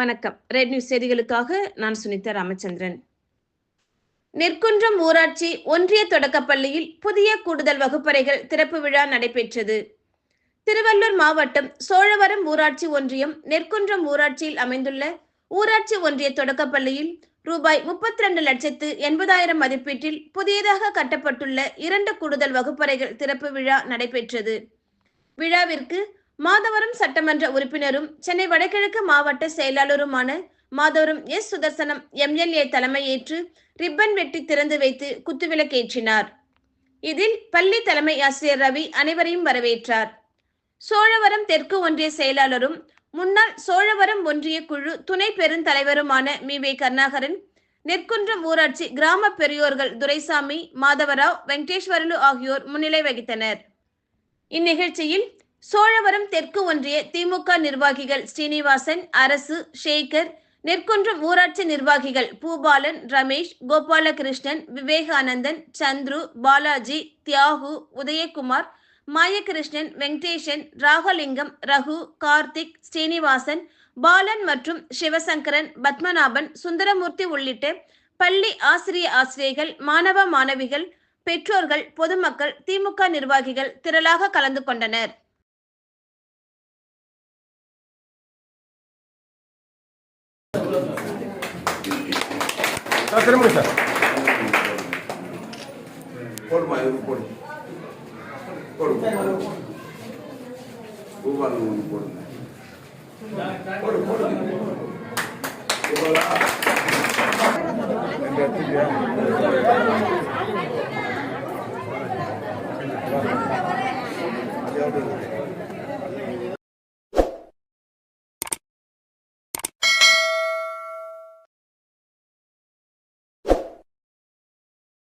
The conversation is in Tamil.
வணக்கம். ரெட் நியூஸ் செய்திகளுக்காக நான் சுனிதா ராமச்சந்திரன். நெற்குன்றம் ஊராட்சி ஒன்றிய தொடக்கப்பள்ளியில் புதிய கூடுதல் வகுப்பறைகள் திறப்பு விழா நடைபெற்றது. திருவள்ளூர் மாவட்டம் சோழவரம் ஊராட்சி ஒன்றியம் நெற்குன்றம் ஊராட்சியில் அமைந்துள்ள ஊராட்சி ஒன்றிய தொடக்கப்பள்ளியில் ரூபாய் 32,80,000 மதிப்பீட்டில் புதியதாக கட்டப்பட்டுள்ள 2 கூடுதல் வகுப்பறைகள் திறப்பு விழா நடைபெற்றது. விழாவிற்கு மாதவரம் சட்டமன்ற உறுப்பினரும் சென்னை வடகிழக்கு மாவட்ட செயலாளருமான மாதவரம் எஸ். சுதர்சனம் எம்எல்ஏ தலைமையேற்று ரிப்பன் வெட்டி திறந்து வைத்து குத்துவிளக்கேற்றினார். இதில் பள்ளி தலைமை ஆசிரியர் ரவி அனைவரையும் வரவேற்றார். சோழவரம் தெற்கு ஒன்றிய செயலாளரும் முன்னாள் சோழவரம் ஒன்றிய குழு துணை பெருந்தலைவருமான மீ. கருணாகரன், நெற்குன்றம் ஊராட்சி கிராம பெரியோர்கள் துரைசாமி, மாதவராவ், வெங்கடேஸ்வரலு ஆகியோர் முன்னிலை வகித்தனர். இந்நிகழ்ச்சியில் சோழவரம் தெற்கு ஒன்றிய திமுக நிர்வாகிகள் ஸ்ரீனிவாசன், அரசு, சேகர், நெற்குன்றம் ஊராட்சி நிர்வாகிகள் பூபாலன், ரமேஷ், கோபாலகிருஷ்ணன், விவேகானந்தன், சந்துரு, பாலாஜி, தியாகு, உதயகுமார், மாயகிருஷ்ணன், வெங்கடேசன், ராகலிங்கம், ரகு, கார்த்திக், ஸ்ரீனிவாசன், பாலன் மற்றும் சிவசங்கரன், பத்மநாபன், சுந்தரமூர்த்தி உள்ளிட்ட பள்ளி ஆசிரியர்கள், மாணவ மாணவிகள், பெற்றோர்கள், பொதுமக்கள், திமுக நிர்வாகிகள் திரளாக கலந்து கொண்டனர். போடுங்க.